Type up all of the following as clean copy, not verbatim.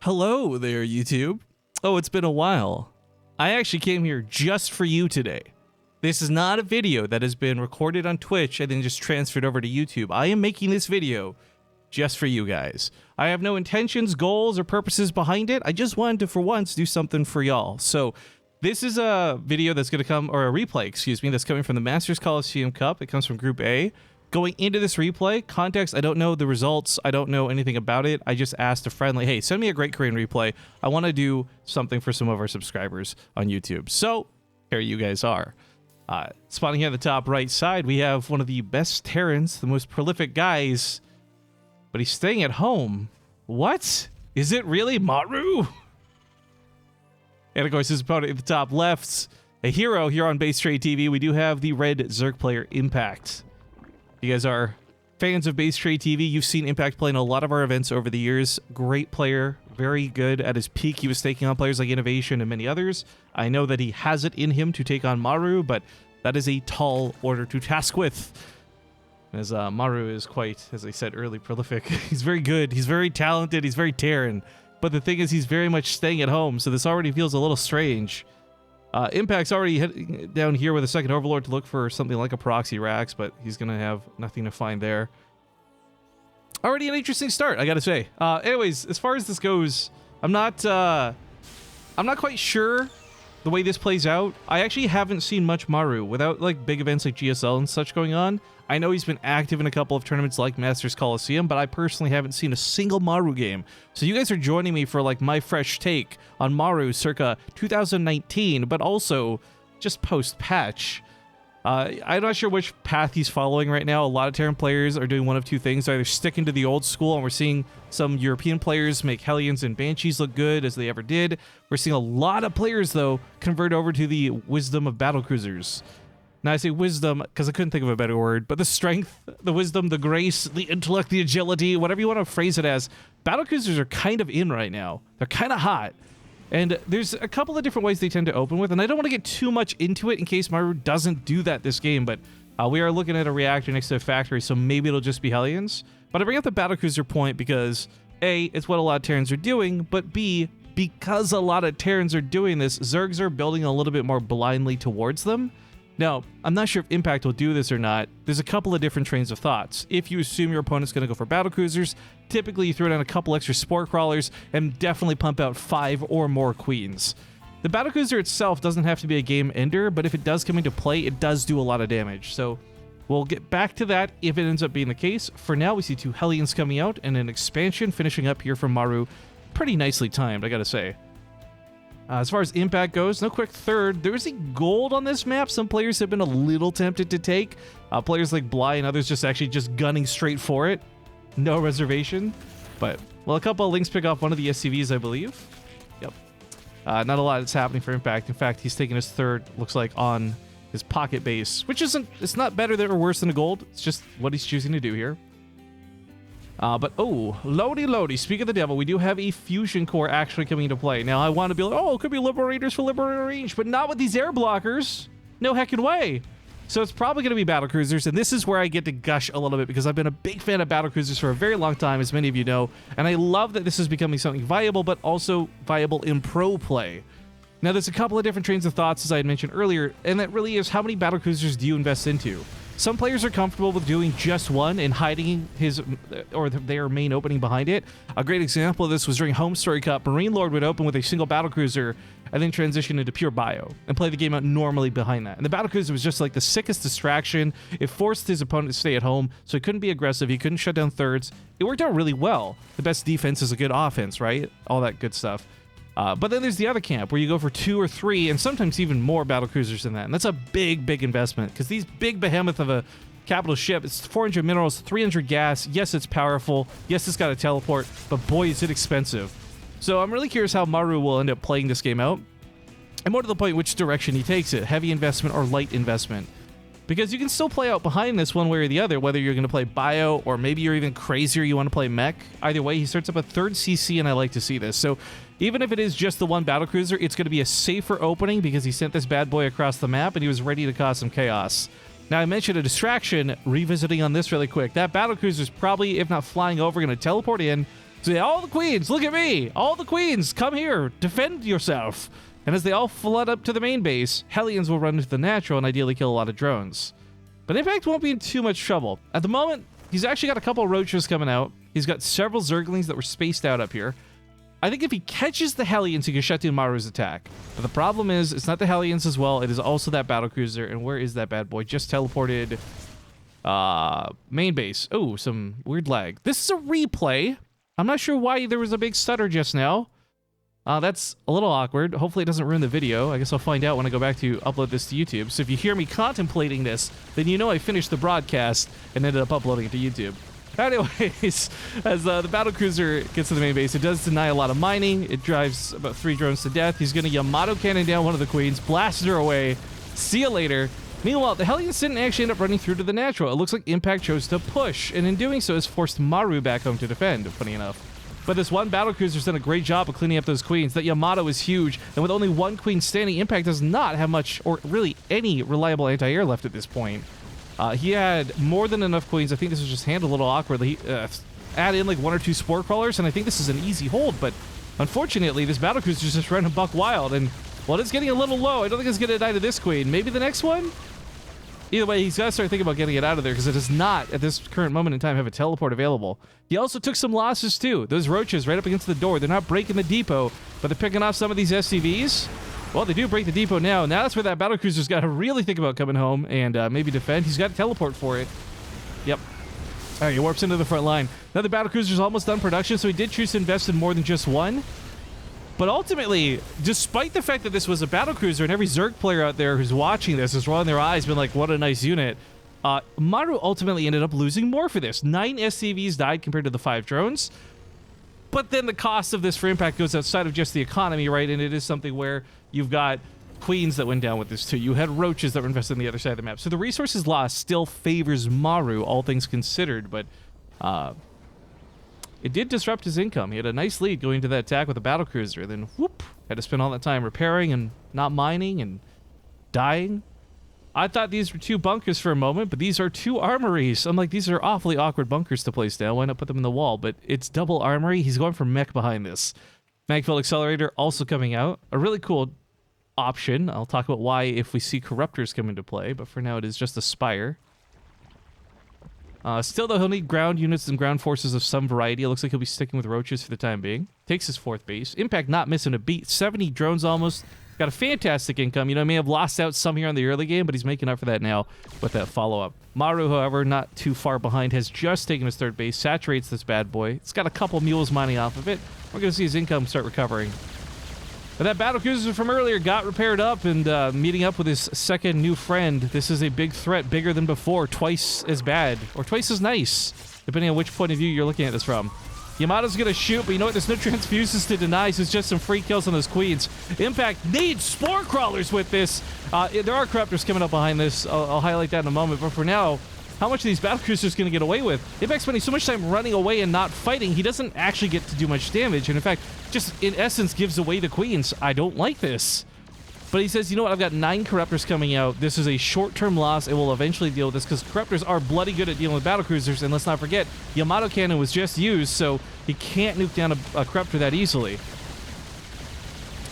Hello there, YouTube. Oh, it's been a while. I actually came here just for you today. This is not a video that has been recorded on Twitch and then just transferred over to YouTube. I am making this video just for you guys. I have no intentions, goals, or purposes behind it. I just wanted to, for once, do something for y'all. So this is a video that's going to come, or a replay, excuse me, that's coming from the Masters Coliseum Cup. It comes from Group A. Going into this replay, context, I don't know the results. I don't know anything about it. I just asked a friend, like, hey, send me a great Korean replay. I want to do something for some of our subscribers on YouTube. So here you guys are. Spawning here at the top right side, we have one of the best Terrans, the most prolific guys, but he's staying at home. What? Is it really Maru? And of course, his opponent at the top left, a hero here on BaseTradeTV. We do have the red Zerg player, Impact. You guys are fans of BaseTradeTV. You've seen Impact play in a lot of our events over the years. Great player, very good. At his peak, he was taking on players like Innovation and many others. I know that he has it in him to take on Maru, but that is a tall order to task with. As Maru is quite, as I said earlier, prolific. He's very good. He's very talented. He's very Terran. But the thing is, he's very much staying at home, so this already feels a little strange. Impact's already heading down here with a second Overlord to look for something like a proxy Rax, but he's going to have nothing to find there. Already an interesting start, I gotta say. Anyways, as far as this goes, I'm not quite sure the way this plays out. I actually haven't seen much Maru without like big events like GSL and such going on. I know he's been active in a couple of tournaments like Masters Coliseum, but I personally haven't seen a single Maru game. So you guys are joining me for like my fresh take on Maru circa 2019, but also just post-patch. I'm not sure which path he's following right now. A lot of Terran players are doing one of two things. Either sticking to the old school, and we're seeing some European players make Hellions and Banshees look good as they ever did. We're seeing a lot of players, though, convert over to the wisdom of battlecruisers. Now, I say wisdom because I couldn't think of a better word, but the strength, the wisdom, the grace, the intellect, the agility, whatever you want to phrase it as, battlecruisers are kind of in right now. They're kind of hot. And there's a couple of different ways they tend to open with, and I don't want to get too much into it in case Maru doesn't do that this game, but we are looking at a reactor next to a factory, so maybe it'll just be Hellions. But I bring up the battlecruiser point because, A, it's what a lot of Terrans are doing, but B, because a lot of Terrans are doing this, Zergs are building a little bit more blindly towards them. Now, I'm not sure if Impact will do this or not. There's a couple of different trains of thoughts. If you assume your opponent's going to go for battlecruisers, typically you throw down a couple extra spore crawlers and definitely pump out 5 or more queens. The battlecruiser itself doesn't have to be a game ender, but if it does come into play, it does do a lot of damage. So we'll get back to that if it ends up being the case. For now, we see 2 Hellions coming out and an expansion finishing up here from Maru. Pretty nicely timed, I gotta say. As far as Impact goes, no quick third. There is a gold on this map. Some players have been a little tempted to take. Players like Bly and others just gunning straight for it. No reservation. But, well, a couple of links pick off one of the SCVs, I believe. Yep. Not a lot that's happening for Impact. In fact, he's taking his third, looks like, on his pocket base, which isn't, it's not better or worse than a gold. It's just what he's choosing to do here. But, oh, loady, speak of the devil, we do have a fusion core actually coming into play. Now, I want to be like, oh, it could be Liberators for Liberator range, but not with these air blockers. No heckin' way. So it's probably going to be battlecruisers, and this is where I get to gush a little bit because I've been a big fan of battlecruisers for a very long time, as many of you know, and I love that this is becoming something viable, but also viable in pro play. Now, there's a couple of different trains of thoughts, as I had mentioned earlier, and that really is how many battlecruisers do you invest into? Some players are comfortable with doing just one and hiding his or their main opening behind it. A great example of this was during Home Story Cup. Marine Lord would open with a single battlecruiser and then transition into pure bio and play the game out normally behind that. And the battlecruiser was just like the sickest distraction. It forced his opponent to stay at home, so he couldn't be aggressive. He couldn't shut down thirds. It worked out really well. The best defense is a good offense, right? All that good stuff. But then there's the other camp where you go for 2 or 3 and sometimes even more battlecruisers than that. And that's a big investment because these big behemoth of a capital ship, it's 400 minerals, 300 gas. Yes, it's powerful. Yes, it's got a teleport, but boy, is it expensive. So I'm really curious how Maru will end up playing this game out. And more to the point, which direction he takes it, heavy investment or light investment. Because you can still play out behind this one way or the other, whether you're going to play bio or maybe you're even crazier, you want to play mech. Either way, he starts up a 3rd CC, and I like to see this. So even if it is just the one battlecruiser, it's going to be a safer opening because he sent this bad boy across the map and he was ready to cause some chaos. Now, I mentioned a distraction, revisiting on this really quick. That battlecruiser is probably, if not flying over, going to teleport in, So yeah, all the queens, look at me. All the queens, come here, defend yourself. And as they all flood up to the main base, Hellions will run into the natural and ideally kill a lot of drones. But Impact won't be in too much trouble. At the moment, he's actually got a couple of roaches coming out. He's got several Zerglings that were spaced out up here. I think if he catches the Hellions, he can shut down Maru's attack. But the problem is, it's not the Hellions as well. It is also that battlecruiser. And where is that bad boy? Just teleported main base. Oh, some weird lag. This is a replay. I'm not sure why there was a big stutter just now. That's a little awkward. Hopefully it doesn't ruin the video. I guess I'll find out when I go back to upload this to YouTube. So if you hear me contemplating this, then you know I finished the broadcast and ended up uploading it to YouTube. Anyways, as the battlecruiser gets to the main base, it does deny a lot of mining. It drives about 3 drones to death. He's going to Yamato cannon down one of the queens, blast her away. See you later. Meanwhile, the Hellions didn't actually end up running through to the natural. It looks like Impact chose to push, and in doing so has forced Maru back home to defend, funny enough. But this one battlecruiser's done a great job of cleaning up those queens. That Yamato is huge, and with only one queen standing, Impact does not have much, or really any, reliable anti-air left at this point. He had more than enough queens. I think this was just handled a little awkwardly. Add in like 1 or 2 spore crawlers, and I think this is an easy hold, but unfortunately, this battlecruiser just ran buck wild, and well, it's getting a little low. I don't think it's going to die to this queen. Maybe the next one? Either way, he's got to start thinking about getting it out of there because it does not, at this current moment in time, have a teleport available. He also took some losses, too. Those roaches right up against the door, they're not breaking the depot, but they're picking off some of these SCVs. Well, they do break the depot now. Now that's where that battlecruiser's got to really think about coming home and maybe defend. He's got to teleport for it. Yep. All right, he warps into the front line. Now the battlecruiser's almost done production, so he did choose to invest in more than just one. But ultimately, despite the fact that this was a battlecruiser and every Zerg player out there who's watching this is rolling their eyes, been like, what a nice unit, Maru ultimately ended up losing more for this. 9 SCVs died compared to the 5 drones. But then the cost of this for Impact goes outside of just the economy, right? And it is something where you've got queens that went down with this too. You had roaches that were invested on the other side of the map. So the resources lost still favors Maru, all things considered, but it did disrupt his income. He had a nice lead going into that attack with a battlecruiser. Then, whoop, had to spend all that time repairing and not mining and dying. I thought these were 2 bunkers for a moment, but these are 2 armories. I'm like, these are awfully awkward bunkers to place down. Why not put them in the wall? But it's double armory. He's going for mech behind this. Magfield Accelerator also coming out. A really cool option. I'll talk about why if we see Corruptors come into play, but for now it is just a Spire. Still, though, he'll need ground units and ground forces of some variety. It looks like he'll be sticking with roaches for the time being. Takes his 4th base. Impact not missing a beat. 70 drones almost. Got a fantastic income. You know, he may have lost out some here in the early game, but he's making up for that now with that follow-up. Maru, however, not too far behind, has just taken his 3rd base. Saturates this bad boy. It's got a couple mules mining off of it. We're going to see his income start recovering. But that battlecruiser from earlier got repaired up and meeting up with his 2nd new friend. This is a big threat, bigger than before, twice as bad, or twice as nice, depending on which point of view you're looking at this from. Yamato's going to shoot, but you know what? There's no transfuses to deny, so it's just some free kills on those queens. Impact needs spore crawlers with this. There are corruptors coming up behind this. I'll highlight that in a moment, but for now, how much are these battlecruisers going to get away with? Impact's spending so much time running away and not fighting, he doesn't actually get to do much damage, and in fact, just in essence gives away the queens. I don't like this. But he says, you know what, I've got 9 Corruptors coming out. This is a short-term loss. It will eventually deal with this because Corruptors are bloody good at dealing with battlecruisers, and let's not forget, Yamato Cannon was just used, so he can't nuke down a Corruptor that easily.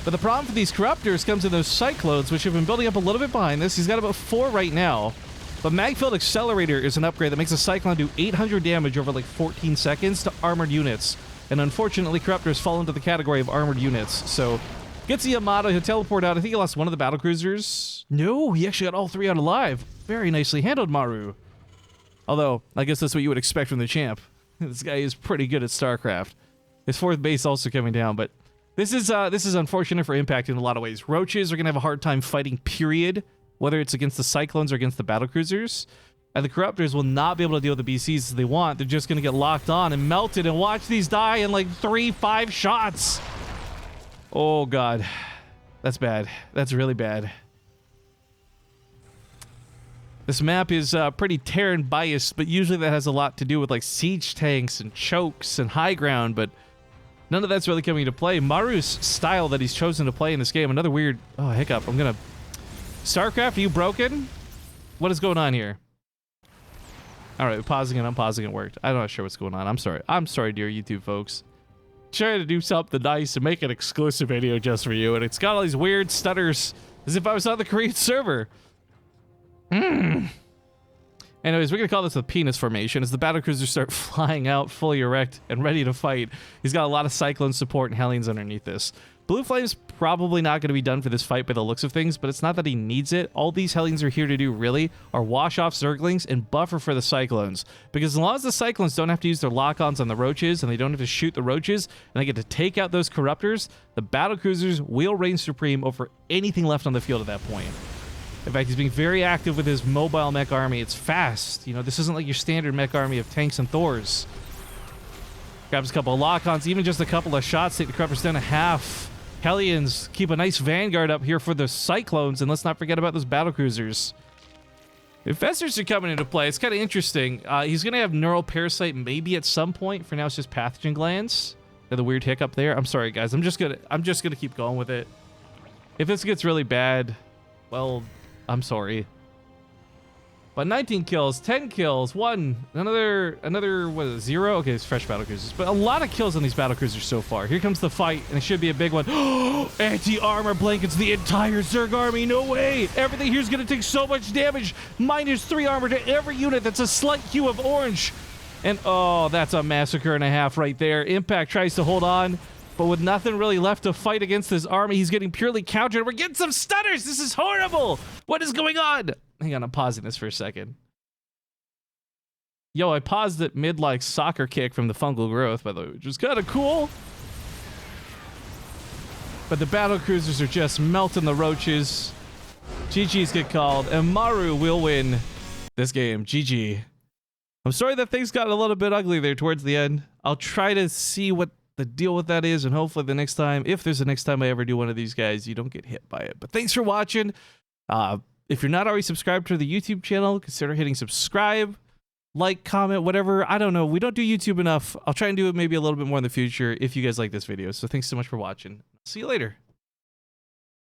But the problem for these Corruptors comes in those Cyclones, which have been building up a little bit behind this. He's got about 4 right now. But Magfield Accelerator is an upgrade that makes a Cyclone do 800 damage over like 14 seconds to armored units. And unfortunately, Corruptors fall into the category of armored units. So, gets the Yamato, he'll teleport out. I think he lost one of the battlecruisers. No, he actually got all 3 out alive. Very nicely handled, Maru. Although, I guess that's what you would expect from the champ. This guy is pretty good at StarCraft. His 4th base also coming down, but this is unfortunate for Impact in a lot of ways. Roaches are going to have a hard time fighting, period. Whether it's against the Cyclones or against the battlecruisers. And the Corruptors will not be able to deal with the BCs as they want. They're just going to get locked on and melted and watch these die in like 3-5 shots. Oh, God. That's bad. That's really bad. This map is pretty Terran biased, but usually that has a lot to do with like siege tanks and chokes and high ground, but none of that's really coming into play. Maru's style that he's chosen to play in this game, another weird... Oh, hiccup. I'm going to... StarCraft, are you broken? What is going on here? All right, pausing and unpausing it worked. I'm not sure what's going on. I'm sorry. I'm sorry, dear YouTube folks. trying to do something nice and make an exclusive video just for you, and it's got all these weird stutters as if I was on the Korean server. Anyways, we're gonna call this the penis formation as the battlecruisers start flying out fully erect and ready to fight. He's got a lot of Cyclone support and Hellions underneath this. Blue Flame's probably not going to be done for this fight by the looks of things, but it's not that he needs it. All these Hellions are here to do, really, are wash off Zerglings and buffer for the Cyclones. Because as long as the Cyclones don't have to use their lock-ons on the Roaches, and they don't have to shoot the Roaches, and they get to take out those Corruptors, the Battlecruisers will reign supreme over anything left on the field at that point. In fact, he's being very active with his mobile mech army. It's fast. You know, this isn't like your standard mech army of tanks and Thors. Grabs a couple of lock-ons, even just a couple of shots, take the Corruptors down to half. Hellions keep a nice vanguard up here for the Cyclones, and let's not forget about those battlecruisers. Infestors are coming into play. It's kind of interesting. He's going to have Neural Parasite maybe at some point. For now, it's just Pathogen Glands. The weird hiccup there. I'm sorry, guys. I'm just gonna keep going with it. If this gets really bad, well, I'm sorry. But 19 kills, 10 kills, another, what is it, 0? Okay, it's fresh battlecruisers. But a lot of kills on these battlecruisers so far. Here comes the fight, and it should be a big one. Anti-armor blankets the entire Zerg army. No way. Everything here's going to take so much damage. -3 armor to every unit. That's a slight hue of orange. And, oh, that's a massacre and a half right there. Impact tries to hold on, but with nothing really left to fight against this army, he's getting purely countered. We're getting some stunners. This is horrible. What is going on? Hang on, I'm pausing this for a second. Yo, I paused it mid like soccer kick from the fungal growth, by the way, which is kind of cool. But the battlecruisers are just melting the Roaches. GG's get called, and Maru will win this game. GG. I'm sorry that things got a little bit ugly there towards the end. I'll try to see what the deal with that is, and hopefully the next time, if there's a next time I ever do one of these guys, you don't get hit by it. But thanks for watching. If you're not already subscribed to the YouTube channel, consider hitting subscribe, like, comment, whatever. I don't know. We don't do YouTube enough. I'll try and do it maybe a little bit more in the future if you guys like this video. So thanks so much for watching. See you later.